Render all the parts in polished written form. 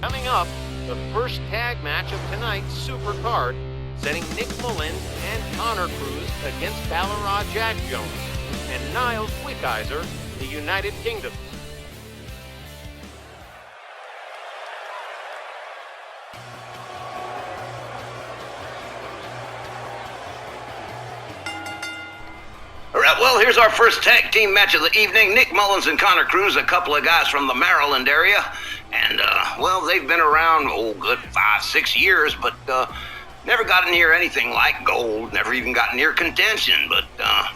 Coming up, the first tag match of tonight's super card, setting Nick Mullins and Connor Cruz against Balor Jack Jones and Niles Wickizer, the United Kingdom. All right, well, here's our first tag team match of the evening. Nick Mullins and Connor Cruz, a couple of guys from the Maryland area. And, well, they've been around, good 5-6 years, but never gotten near anything like gold, never even gotten near contention. But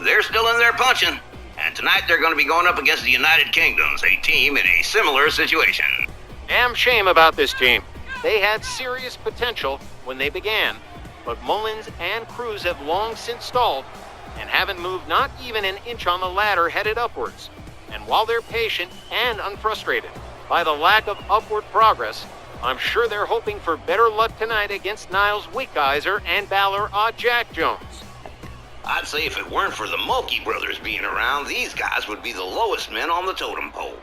they're still in there punching. And tonight they're going to be going up against the United Kingdoms, a team in a similar situation. Damn shame about this team. They had serious potential when they began, but Mullins and Cruz have long since stalled and haven't moved not even an inch on the ladder headed upwards. And while they're patient and unfrustrated by the lack of upward progress, I'm sure they're hoping for better luck tonight against Niles Wickizer and Balor Jack Jones. I'd say if it weren't for the Mulkey brothers being around, these guys would be the lowest men on the totem pole.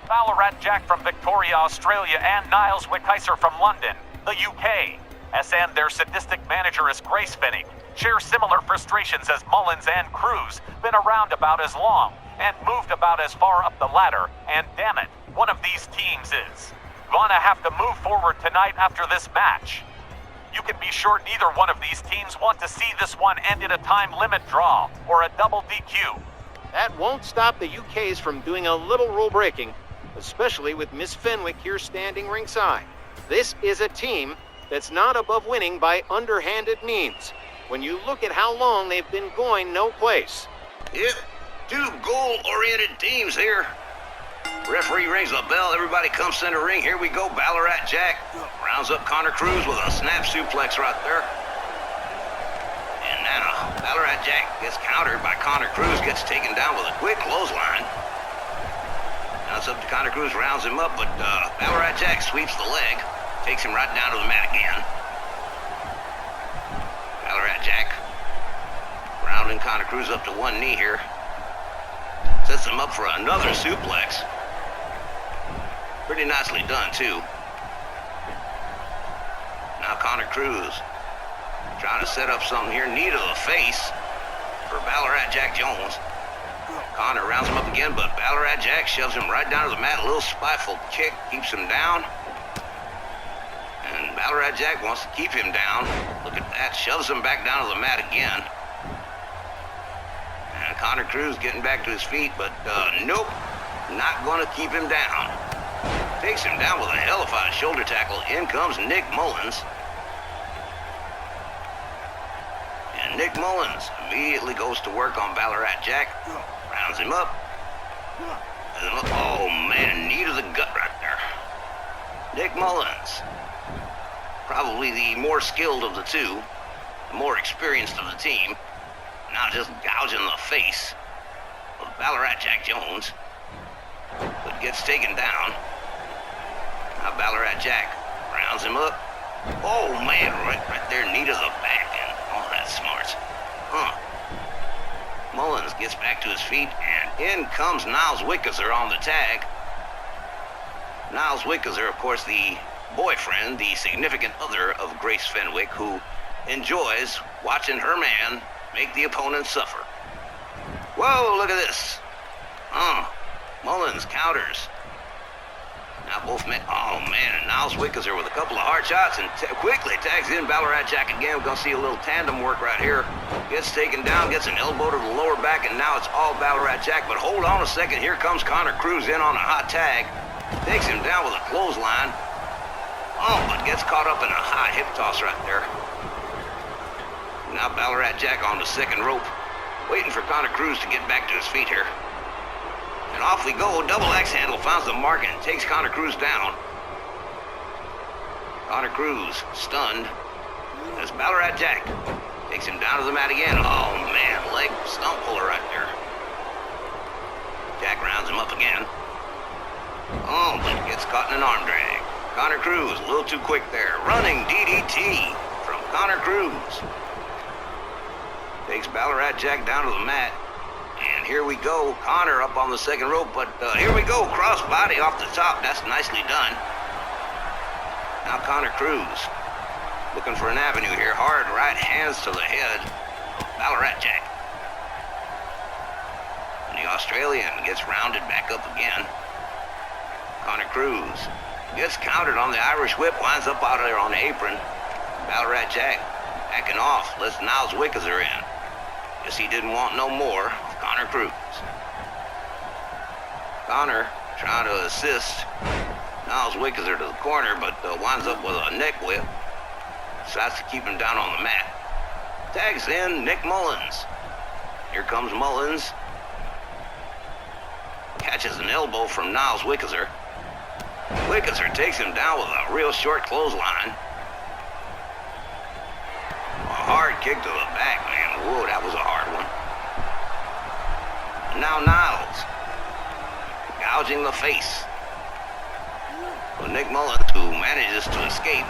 Ballarat Jack from Victoria, Australia, and Niles Wickizer from London, the UK. And their sadistic manager is Grace Fenwick. Share similar frustrations as Mullins and Cruz, been around about as long, and moved about as far up the ladder, and damn it, one of these teams is gonna have to move forward tonight after this match. You can be sure neither one of these teams want to see this one end in a time limit draw, or a double DQ. That won't stop the UKs from doing a little rule breaking, especially with Miss Fenwick here standing ringside. This is a team that's not above winning by underhanded means, when you look at how long they've been going no place. Yep, two goal-oriented teams here. Referee rings the bell, everybody comes center ring. Here we go, Ballarat Jack rounds up Connor Cruz with a snap suplex right there. And now, Ballarat Jack gets countered by Connor Cruz, gets taken down with a quick clothesline. Now it's up to Connor Cruz, rounds him up, but Ballarat Jack sweeps the leg, takes him right down to the mat again. Ballarat Jack rounding Connor Cruz up to one knee here. Sets him up for another suplex. Pretty nicely done, too. Now Connor Cruz trying to set up something here. Knee to the face for Ballarat Jack Jones. Connor rounds him up again, but Ballarat Jack shoves him right down to the mat. A little spiteful kick keeps him down. And Ballarat Jack wants to keep him down. Look at that, shoves him back down to the mat again. And Connor Cruz getting back to his feet, but nope, not going to keep him down. Takes him down with a hellified shoulder tackle. In comes Nick Mullins. And Nick Mullins immediately goes to work on Ballarat Jack. Rounds him up. Oh man, knee to the gut right there. Nick Mullins, probably the more skilled of the two, the more experienced of the team. Now just gouging the face of Ballarat Jack Jones, but gets taken down. Now Ballarat Jack rounds him up. Oh man, right there, knee to the back, and oh, that's smart. Mullins gets back to his feet, and in comes Niles Wickizer on the tag. Niles Wickizer, of course, the boyfriend, the significant other of Grace Fenwick, who enjoys watching her man make the opponent suffer. Whoa, look at this. Mullins counters. Now both men, oh man, and Niles Wickizer with a couple of hard shots and quickly tags in Ballarat Jack again. We're going to see a little tandem work right here. Gets taken down, gets an elbow to the lower back, and now it's all Ballarat Jack. But hold on a second, here comes Connor Cruz in on a hot tag. Takes him down with a clothesline. Oh, but gets caught up in a high hip toss right there. Now Ballarat Jack on the second rope, waiting for Connor Cruz to get back to his feet here. And off we go. Double axe handle finds the mark and takes Connor Cruz down. Connor Cruz stunned as Ballarat Jack takes him down to the mat again. Oh man, leg stump puller right there. Jack rounds him up again. Oh, but gets caught in an arm drag. Connor Cruz a little too quick there. Running DDT from Connor Cruz. Takes Ballarat Jack down to the mat. And here we go. Connor up on the second rope, but here we go. Crossbody off the top. That's nicely done. Now Connor Cruz looking for an avenue here. Hard right hands to the head of Ballarat Jack. And the Australian gets rounded back up again. Connor Cruz gets countered on the Irish whip. Winds up out of there on the apron. Ballarat Jack backing off. Lets Niles Wickeser in. Guess he didn't want no more of Connor Cruz. Connor trying to assist Niles Wickeser to the corner, but winds up with a neck whip. Decides to keep him down on the mat. Tags in Nick Mullins. Here comes Mullins. Catches an elbow from Niles Wickeser. Wickeser takes him down with a real short clothesline. A hard kick to the back, man. Whoa, that was a hard one. And now Niles. Gouging the face. But Nick Mullins, who manages to escape.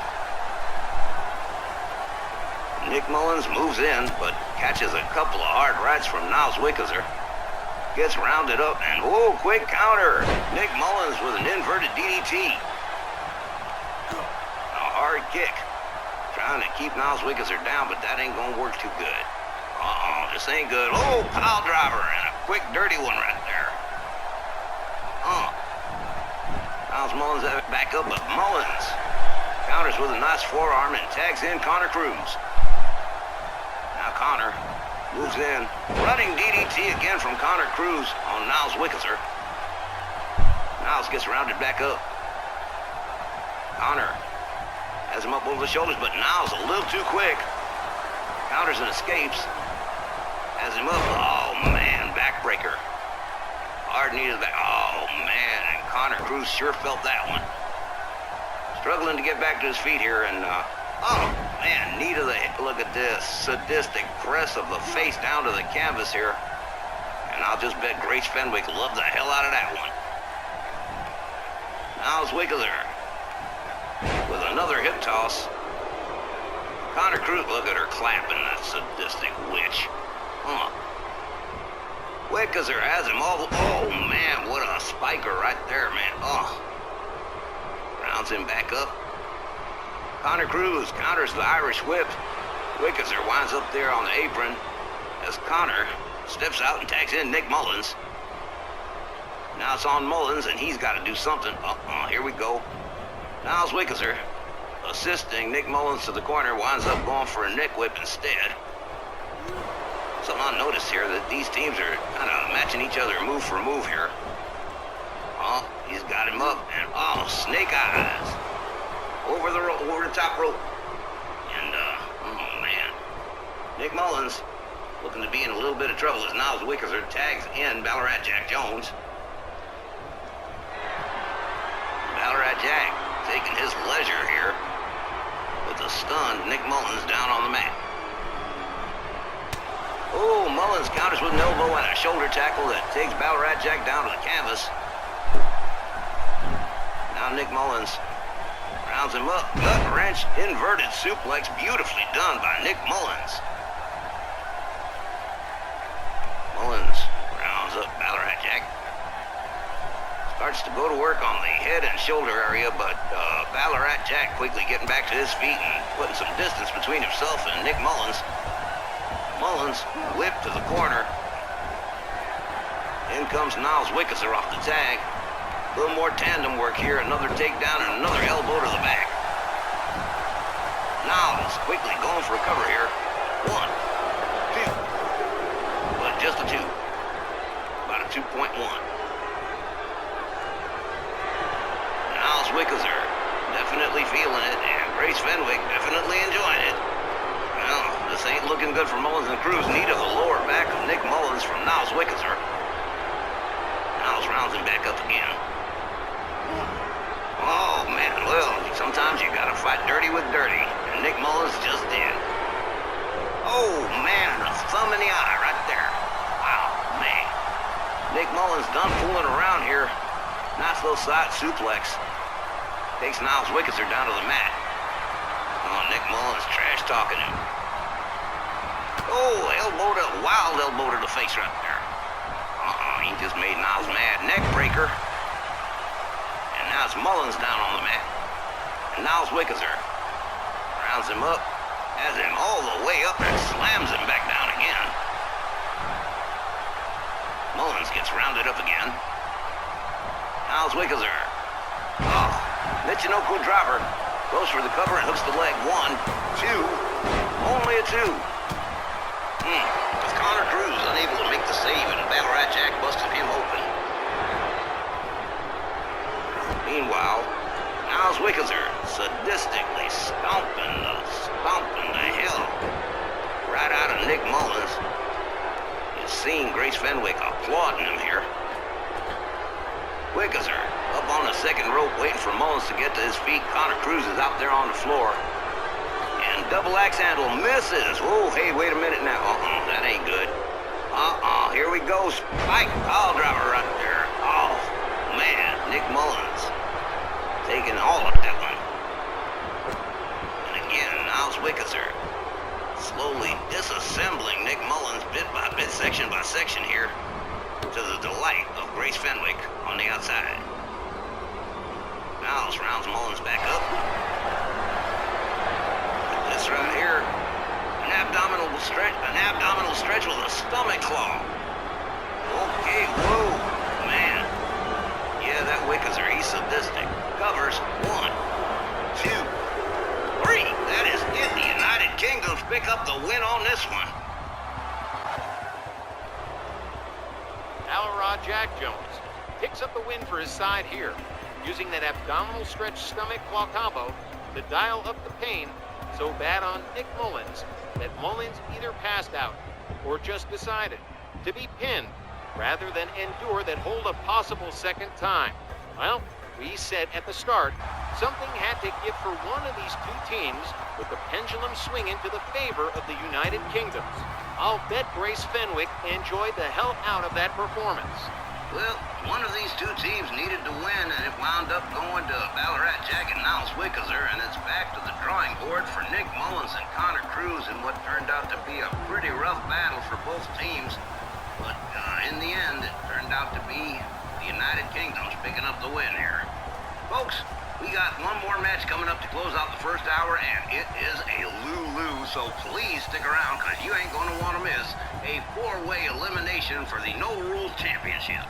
Nick Mullins moves in, but catches a couple of hard rights from Niles Wickeser. Gets rounded up, and whoa, quick counter. Nick Mullins with an inverted DDT. A hard kick. Trying to keep Niles Wickeser down, but that ain't gonna work too good. This ain't good. Oh, pile driver, and a quick dirty one right there. Niles Mullins back up, but Mullins counters with a nice forearm and tags in Connor Cruz. Now Connor moves in. Running DDT again from Connor Cruz on Niles Wickeser. Niles gets rounded back up. Connor has him up over the shoulders, but Niles a little too quick. Counters and escapes. Has him up. Oh, man. Backbreaker. Hard knee to the back. Oh, man. And Connor Cruz sure felt that one. Struggling to get back to his feet here, and, oh, man. Knee to the head. Look at this. Sadistic press of the face down to the canvas here. And I'll just bet Grace Fenwick loved the hell out of that one. Niles Wickeser with another hip toss. Connor Cruz, look at her clapping, that sadistic witch. Wickeser has him all. Oh, man, what a spiker right there, man. Rounds him back up. Connor Cruz counters the Irish whip. Wickeser winds up there on the apron as Connor steps out and tags in Nick Mullins. Now it's on Mullins, and he's got to do something. Here we go. Niles Wickeser assisting Nick Mullins to the corner, winds up going for a neck whip instead. Something I noticed here, that these teams are kind of matching each other move for move here. He's got him up, and snake eyes. Over the top rope. And, oh man. Nick Mullins looking to be in a little bit of trouble as Niles Wickeser tags in Ballarat Jack Jones. Ballarat Jack taking his leisure here with a stunned Nick Mullins down on the mat. Oh, Mullins counters with an elbow and a shoulder tackle that takes Ballarat Jack down to the canvas. Now Nick Mullins rounds him up. Gut wrench, inverted suplex, beautifully done by Nick Mullins. Mullins rounds up Ballarat Jack. Starts to go to work on the head and shoulder area, but Ballarat Jack quickly getting back to his feet and putting some distance between himself and Nick Mullins. Mullins whip to the corner. In comes Niles Wickeser off the tag. A little more tandem work here. Another takedown and another elbow to the back. Niles quickly going for a cover here. 1, 2. But just a 2. About a 2.1. Niles Wickeser definitely feeling it, and Grace Fenwick definitely enjoying it. Well, this ain't looking good for Mullins and Cruz. Knee to the lower back of Nick Mullins from Niles Wickeser. Niles rounds him back up again. Oh, man, well, sometimes you gotta fight dirty with dirty, and Nick Mullins just did. Oh, man, a thumb in the eye right there. Wow, man. Nick Mullins done fooling around here. Nice little side suplex. Takes Niles Wickeser down to the mat. Nick Mullins trash talking him. Oh, wild elbow to the face right there. He just made Niles mad. Neck breaker. And now it's Mullins down on the mat. And Niles Wickeser rounds him up, has him all the way up, and slams him back down again. Mullins gets rounded up again. Niles Wickeser. Oh, Michinoku driver. Goes for the cover and hooks the leg. 1, 2. Only a 2. With Connor Cruz unable to make the save, and Ballarat Jack busted him open. Meanwhile, Niles Wickeser sadistically stomping the hell right out of Nick Mullins. You've seen Grace Fenwick applauding him here. Wickeser up on the second rope waiting for Mullins to get to his feet. Connor Cruz is out there on the floor. And double axe handle misses. Oh, hey, wait a minute now. That ain't good. Here we go. Spike pile driver right there. Oh, man, Nick Mullins taking all of that one. And again, Niles Wickeser slowly disassembling Nick Mullins bit by bit, section by section here, to the delight of Grace Fenwick on the outside. Niles rounds Mullins back up. This right here, an abdominal stretch with a stomach claw. Okay, whoa, man. Yeah, that Wickeser, he's sadistic. Covers. 1, 2, 3. That is it. The United Kingdoms pick up the win on this one. Ballarat Jack Jones picks up the win for his side here, using that abdominal stretch stomach claw combo to dial up the pain so bad on Nick Mullins that Mullins either passed out or just decided to be pinned rather than endure that hold a possible second time. Well, we said at the start, something had to give for one of these two teams, with the pendulum swinging to the favor of the United Kingdoms. I'll bet Grace Fenwick enjoyed the hell out of that performance. Well, one of these two teams needed to win, and it wound up going to Ballarat Jack and Niles Wickeser, and it's back to the drawing board for Nick Mullins and Connor Cruz in what turned out to be a pretty rough battle for both teams. But in the end, it turned out to be the United Kingdoms picking up the win here. Folks, we got one more match coming up to close out the first hour, and it is a lose-lose, so please stick around, because you ain't going to want to miss a 4-way elimination for the No Rules Championship.